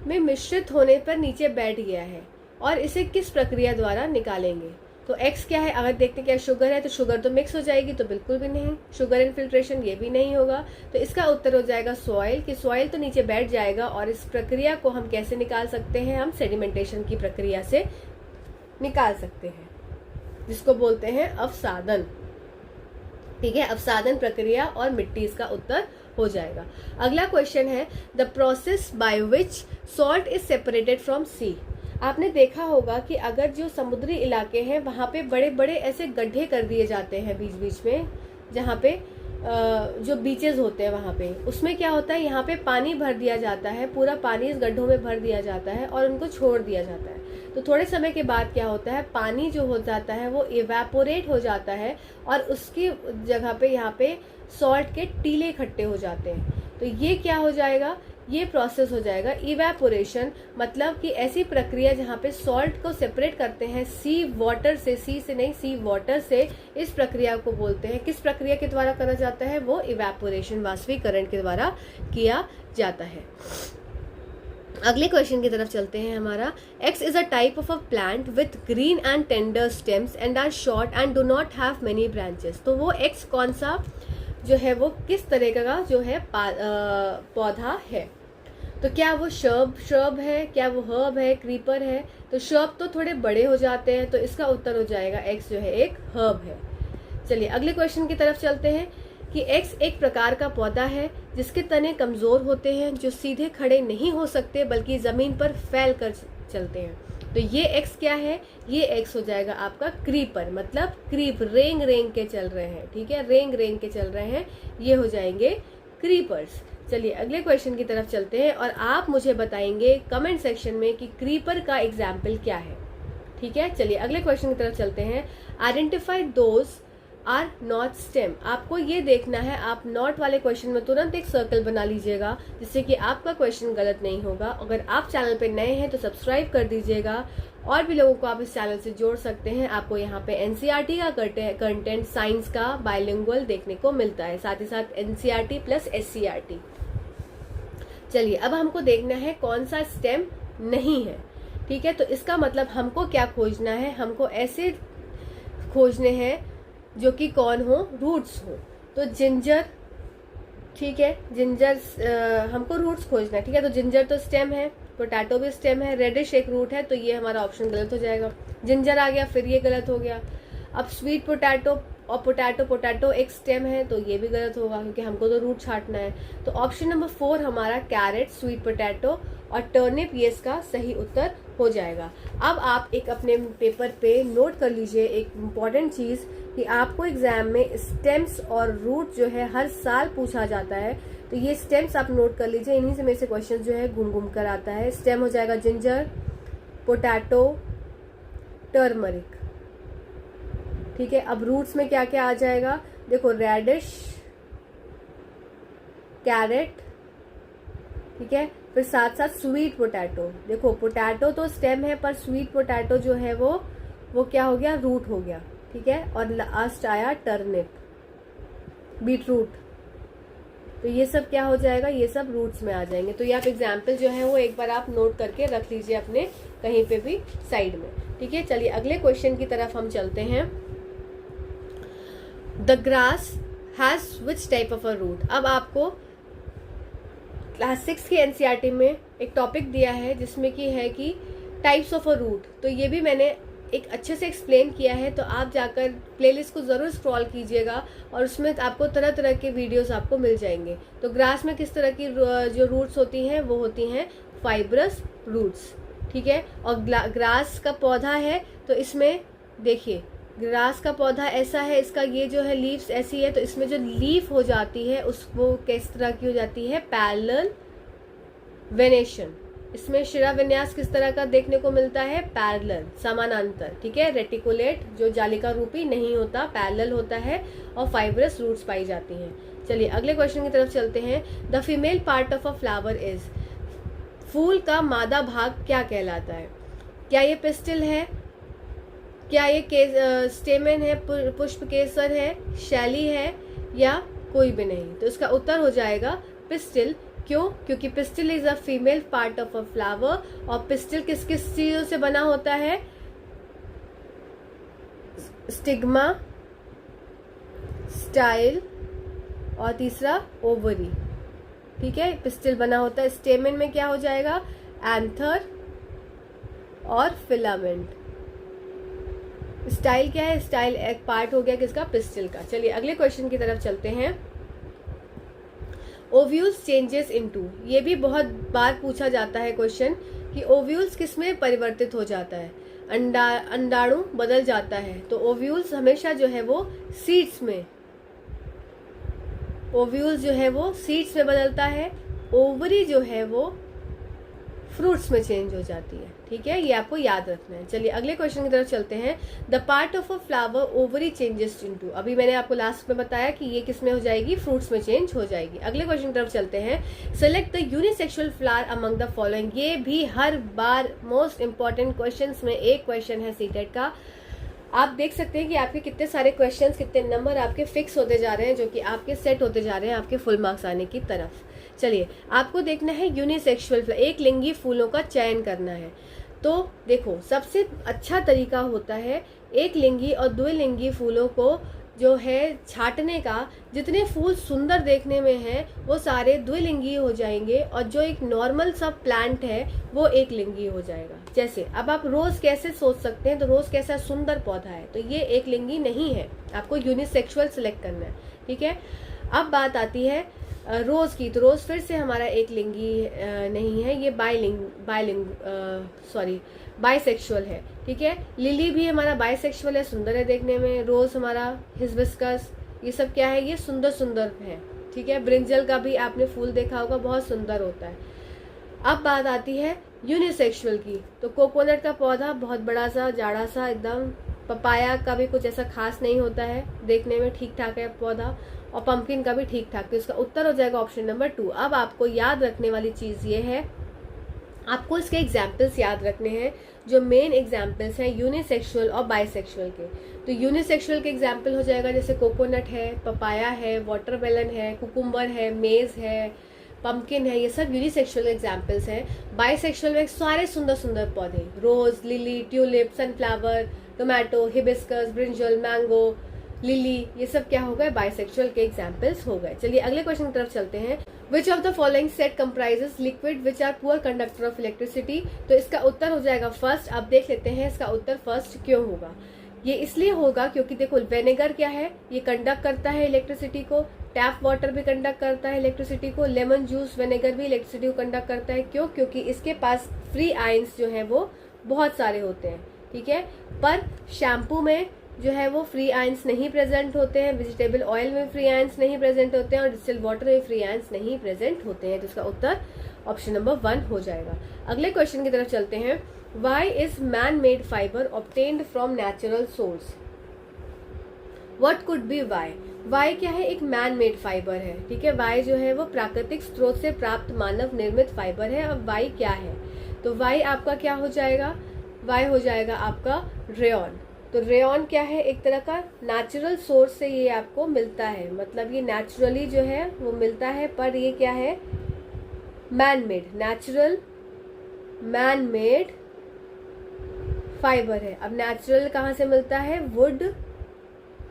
में मिश्रित होने पर नीचे बैठ गया है, और इसे किस प्रक्रिया द्वारा निकालेंगे। तो X क्या है, अगर देखते क्या शुगर है, तो शुगर तो मिक्स हो जाएगी, तो बिल्कुल भी नहीं, शुगर इनफिल्ट्रेशन ये भी नहीं होगा। तो इसका उत्तर हो जाएगा सॉइल, कि सॉइल तो नीचे बैठ जाएगा, और इस प्रक्रिया को हम कैसे निकाल सकते हैं, हम सेडिमेंटेशन की प्रक्रिया से निकाल सकते हैं, जिसको बोलते हैं अवसादन। ठीक है, अवसादन प्रक्रिया और मिट्टी इसका उत्तर हो जाएगा। अगला क्वेश्चन है, the process by which salt is separated from sea. आपने देखा होगा कि अगर जो समुद्री इलाके हैं वहाँ पे बड़े बड़े ऐसे गड्ढे कर दिए जाते हैं बीच बीच में, जहाँ पे जो बीचेस होते हैं वहाँ पे, उसमें क्या होता है, यहाँ पे पानी भर दिया जाता है, पूरा पानी इस गड्ढों में भर दिया जाता है और उनको छोड़ दिया जाता है। तो थोड़े समय के बाद क्या होता है, पानी जो हो जाता है वो इवेपोरेट हो जाता है, और उसकी जगह पे यहाँ पे सॉल्ट के टीले इकट्ठे हो जाते हैं। तो ये क्या हो जाएगा, ये प्रोसेस हो जाएगा इवेपोरेशन, मतलब कि ऐसी प्रक्रिया जहाँ पे सॉल्ट को सेपरेट करते हैं सी वाटर से, सी से नहीं सी वाटर से, इस प्रक्रिया को बोलते हैं। किस प्रक्रिया के द्वारा करा जाता है? वो इवेपोरेशन, वाष्पीकरण के द्वारा किया जाता है। अगले क्वेश्चन की तरफ चलते हैं हमारा। X is a type of a plant with green and tender stems and are short and do not have many branches. तो वो X कौन सा जो है वो किस तरह का जो है पौधा है? तो क्या वो श्रब है, क्या वो हर्ब है, क्रीपर है? तो श्रब तो थोड़े बड़े हो जाते हैं, तो इसका उत्तर हो जाएगा X जो है एक हर्ब है। चलिए अगले क्वेश्चन की तरफ चलते हैं कि X एक प्रकार का पौधा है जिसके तने कमजोर होते हैं, जो सीधे खड़े नहीं हो सकते बल्कि जमीन पर फैल कर चलते हैं। तो ये X क्या है? ये X हो जाएगा आपका क्रीपर, मतलब क्रीप, रेंग रेंग के चल रहे हैं, ठीक है, रेंग रेंग के चल रहे हैं, ये हो जाएंगे क्रीपर्स। चलिए अगले क्वेश्चन की तरफ चलते हैं और आप मुझे बताएंगे कमेंट सेक्शन में कि क्रीपर का एग्जाम्पल क्या है, ठीक है। चलिए अगले क्वेश्चन की तरफ चलते हैं। Identify those are not stem. आपको ये देखना है, आप नॉट वाले क्वेश्चन में तुरंत एक सर्कल बना लीजिएगा जिससे कि आपका क्वेश्चन गलत नहीं होगा। अगर आप चैनल पे नए हैं तो सब्सक्राइब कर दीजिएगा, और भी लोगों को आप इस चैनल से जोड़ सकते हैं। आपको यहाँ पे एनसीईआरटी का कंटेंट, साइंस का बाइलिंगुअल देखने को मिलता है, साथ ही साथ एनसीईआरटी प्लस एससीईआरटी। चलिए अब हमको देखना है कौन सा स्टेम नहीं है, ठीक है। तो इसका मतलब हमको क्या खोजना है? हमको ऐसे खोजने हैं जो कि कौन हो? रूट्स हो। तो जिंजर, ठीक है, जिंजर हमको रूट्स खोजना है, ठीक है। तो जिंजर तो स्टेम है, पोटैटो भी स्टेम है, रेडिश एक रूट है, तो ये हमारा ऑप्शन गलत हो जाएगा। जिंजर आ गया, फिर ये गलत हो गया। अब स्वीट पोटैटो और पोटैटो एक स्टेम है, तो ये भी गलत होगा क्योंकि हमको तो रूट छाटना है। तो ऑप्शन नंबर 4 हमारा कैरेट, स्वीट पोटैटो और टर्निप, ये इसका सही उत्तर हो जाएगा। अब आप एक अपने पेपर पे नोट कर लीजिए एक इम्पॉर्टेंट चीज कि आपको एग्जाम में स्टेम्स और रूट जो है हर साल पूछा जाता है। तो ये स्टेम्स आप नोट कर लीजिए, इन्हीं से मेरे से क्वेश्चन जो है घूम घूम कर आता है। स्टेम हो जाएगा जिंजर, पोटैटो, टर्मरिक, ठीक है। अब रूट्स में क्या क्या आ जाएगा? देखो रेडिश, कैरेट, ठीक है, फिर साथ साथ स्वीट पोटैटो। देखो पोटैटो तो स्टेम है, पर स्वीट पोटैटो जो है वो क्या हो गया? रूट हो गया, ठीक है। और लास्ट आया टर्निप, बीटरूट। तो ये सब क्या हो जाएगा? ये सब रूट्स में आ जाएंगे। तो ये आप एग्जाम्पल जो है वो एक बार आप नोट करके रख लीजिए अपने कहीं पे भी साइड में, ठीक है। चलिए अगले क्वेश्चन की तरफ हम चलते हैं। The grass has which type of a root. अब आपको क्लास 6 की एनसीईआरटी में एक टॉपिक दिया है जिसमें कि है कि टाइप्स ऑफ अ रूट। तो ये भी मैंने एक अच्छे से एक्सप्लेन किया है, तो आप जाकर प्लेलिस्ट को ज़रूर स्क्रॉल कीजिएगा और उसमें आपको तरह तरह के वीडियोस आपको मिल जाएंगे। तो ग्रास में किस तरह की जो रूट्स होती हैं वो होती हैं फाइब्रस रूट्स, ठीक है। और ग्रास का पौधा है, तो इसमें देखिए ग्रास का पौधा ऐसा है, इसका ये जो है लीव्स ऐसी है, तो इसमें जो लीफ हो जाती है उस वो किस तरह की हो जाती है? Parallel venation. इसमें शिरा विन्यास किस तरह का देखने को मिलता है? पैरेलल, समानांतर, ठीक है। रेटिकुलेट जो जालिका रूपी नहीं होता, पैरेलल होता है, और फाइब्रस रूट्स पाई जाती हैं। चलिए अगले क्वेश्चन की तरफ चलते हैं। The female part of a flower is. फूल का मादा भाग क्या कहलाता है? क्या ये पिस्टिल है, क्या ये स्टेमेन है, पुष्प केसर है, शैली है, या कोई भी नहीं? तो इसका उत्तर हो जाएगा पिस्टिल। क्यों? क्योंकि pistil is a female part of a flower, और पिस्टिल किस किस चीजों से बना होता है? स्टिग्मा, स्टाइल और तीसरा ओवरी, ठीक है। पिस्टिल बना होता है। स्टेमेन में क्या हो जाएगा? एंथर और फिलामेंट। स्टाइल क्या है? स्टाइल एक पार्ट हो गया किसका? पिस्टिल का। चलिए अगले क्वेश्चन की तरफ चलते हैं। Ovules changes into. ये भी बहुत बार पूछा जाता है क्वेश्चन कि ओव्यूल्स किस में परिवर्तित हो जाता है? अंडाणु बदल जाता है। तो ओव्यूल्स हमेशा जो है वो सीड्स में, ओव्यूल्स जो है वो सीड्स में बदलता है। ओवरी जो है वो फ्रूट्स में चेंज हो जाती है, ठीक है, ये आपको याद रखना है। चलिए अगले क्वेश्चन की तरफ चलते हैं। The part of a flower ovary changes into, अभी मैंने आपको लास्ट में बताया कि ये किस में हो जाएगी, फ्रूट्स में चेंज हो जाएगी। अगले क्वेश्चन की तरफ चलते हैं। Select the unisexual flower among the following, ये भी हर बार मोस्ट इंपॉर्टेंट क्वेश्चन में एक क्वेश्चन है सीटेट का। आप देख सकते हैं कि आपके कितने सारे क्वेश्चंस, कितने नंबर आपके फिक्स होते जा रहे हैं, जो कि आपके सेट होते जा रहे हैं आपके फुल मार्क्स आने की तरफ। चलिए आपको देखना है यूनिसेक्सुअल, एक लिंगी फूलों का चयन करना है। तो देखो सबसे अच्छा तरीका होता है एक लिंगी और द्विलिंगी फूलों को जो है छांटने का। जितने फूल सुंदर देखने में हैं वो सारे द्विलिंगी हो जाएंगे, और जो एक नॉर्मल सा प्लांट है वो एक लिंगी हो जाएगा। जैसे अब आप रोज कैसे सोच सकते हैं, तो रोज कैसा सुंदर पौधा है, तो ये एक लिंगी नहीं है, आपको यूनिसेक्सुअल सिलेक्ट करना है। ठीक है, अब बात आती है रोज की, तो रोज फिर से हमारा एक लिंगी नहीं है, ये बाइसेक्सुअल है। ठीक है, लिली भी हमारा बाइसेक्सुअल है, सुंदर है देखने में। रोज हमारा हिबिस्कस, ये सब क्या है, ये सुंदर सुंदर है। ठीक है, ब्रिंजल का भी आपने फूल देखा होगा, बहुत सुंदर होता है। अब बात आती है यूनिसेक्सुअल की, तो कोकोनट का पौधा बहुत बड़ा सा जाड़ा सा एकदम, पपाया का भी कुछ ऐसा खास नहीं होता है, देखने में ठीक ठाक है पौधा, और पंपकिन का भी ठीक ठाक। तो इसका उत्तर हो जाएगा ऑप्शन नंबर 2। अब आपको याद रखने वाली चीज ये है, आपको इसके एग्जाम्पल्स याद रखने हैं, जो मेन एग्जाम्पल्स हैं यूनिसेक्सुअल और बाइसेक्सुअल के। तो यूनिसेक्सुअल के एग्जाम्पल हो जाएगा जैसे कोकोनट है, पपाया है, वाटरमेलन है, कुकुम्बर है, मेज है, पंपकिन है, ये सब यूनिसेक्सुअल एग्जाम्पल्स हैं। बाइसेक्सुअल में सारे सुंदर सुंदर पौधे, rose, lily, tulip, sunflower, tomato, hibiscus, brinjal, mango, lily, ये सब क्या हो गए, बाइसेक्सुअल के एग्जाम्पल्स हो गए। चलिए अगले क्वेश्चन की तरफ चलते हैं। Which of the following set comprises liquid which are poor conductor of electricity, तो इसका उत्तर हो जाएगा फर्स्ट। अब देख लेते हैं इसका उत्तर फर्स्ट क्यों होगा। ये इसलिए होगा क्योंकि देखो विनेगर क्या है, ये कंडक्ट करता है इलेक्ट्रिसिटी को, टैप वाटर भी कंडक्ट करता है इलेक्ट्रिसिटी को, लेमन जूस विनेगर भी इलेक्ट्रिसिटी को कंडक्ट करता है। क्यों, क्योंकि इसके पास फ्री आयंस जो है वो बहुत सारे होते हैं। ठीक है, पर शैम्पू में जो है वो फ्री आयंस नहीं प्रेजेंट होते हैं, वेजिटेबल ऑयल में फ्री आयंस नहीं प्रेजेंट होते हैं, और डिस्टिल वाटर में फ्री आयंस नहीं प्रेजेंट होते हैं। तो इसका उत्तर ऑप्शन नंबर 1 हो जाएगा। अगले क्वेश्चन की तरफ चलते हैं। Y is man made fibre obtained from natural source, what could be Y. Y क्या है, एक मैन मेड फाइबर है। ठीक है, वाई जो है वो प्राकृतिक स्रोत से प्राप्त मानव निर्मित फाइबर है। अब वाई क्या है, तो वाई आपका क्या हो जाएगा, वाई हो जाएगा आपका रेयन। तो रेयन क्या है, एक तरह का नेचुरल सोर्स से ये आपको मिलता है, मतलब ये नेचुरली जो है वो मिलता है, पर ये क्या है, man made, natural man made fibre है। अब नेचुरल कहाँ से मिलता है, वुड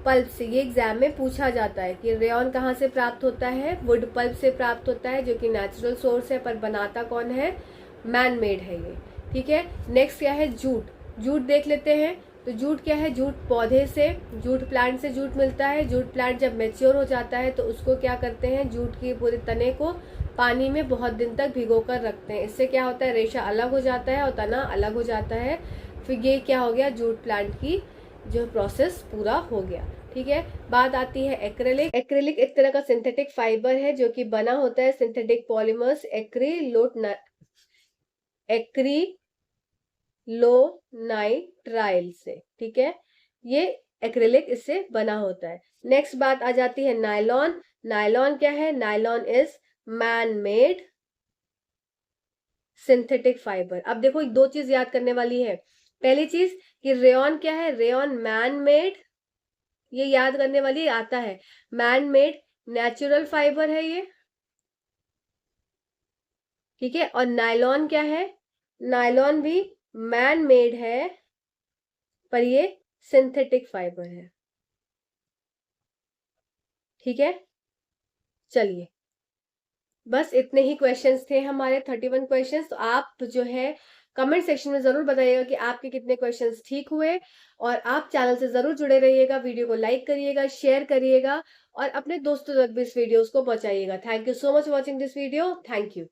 पल्प से। ये एग्जाम में पूछा जाता है कि रेयन कहाँ से प्राप्त होता है, वुड पल्प से प्राप्त होता है, जो कि नेचुरल सोर्स है, पर बनाता कौन है, मैन मेड है ये। ठीक है, नेक्स्ट क्या है, जूट। जूट देख लेते हैं, तो जूट क्या है, जूट पौधे से, जूट प्लांट से जूट मिलता है। जूट प्लांट जब मैच्योर हो जाता है तो उसको क्या करते हैं, जूट के पूरे तने को पानी में बहुत दिन तक भिगो कर रखते हैं। इससे क्या होता है, रेशा अलग हो जाता है और तना अलग हो जाता है। फिर ये क्या हो गया, जूट प्लांट की जो प्रोसेस पूरा हो गया। ठीक है, बात आती है एक्रेलिक। एक्रेलिक एक तरह का सिंथेटिक फाइबर है जो कि बना होता है सिंथेटिक पॉलीमर्स एक्रिलोनाइट्राइल से। ठीक है, ये एक्रेलिक इससे बना होता है। नेक्स्ट बात आ जाती है नायलॉन। नायलॉन क्या है, nylon is man made synthetic fibre. अब देखो दो चीज याद करने वाली है। पहली चीज कि रेयन क्या है, रेयन मैन मेड, ये याद करने वाली आता है, मैन मेड नेचुरल फाइबर है ये। ठीक है, और नायलॉन क्या है, नायलॉन भी मैन मेड है, पर ये सिंथेटिक फाइबर है। ठीक है, चलिए बस इतने ही क्वेश्चंस थे हमारे 31 क्वेश्चंस। तो आप जो है कमेंट सेक्शन में जरूर बताइएगा कि आपके कितने क्वेश्चंस ठीक हुए, और आप चैनल से जरूर जुड़े रहिएगा, वीडियो को लाइक करिएगा, शेयर करिएगा, और अपने दोस्तों तक भी इस वीडियोस को पहुंचाइएगा। Thank you so much watching this video, thank you.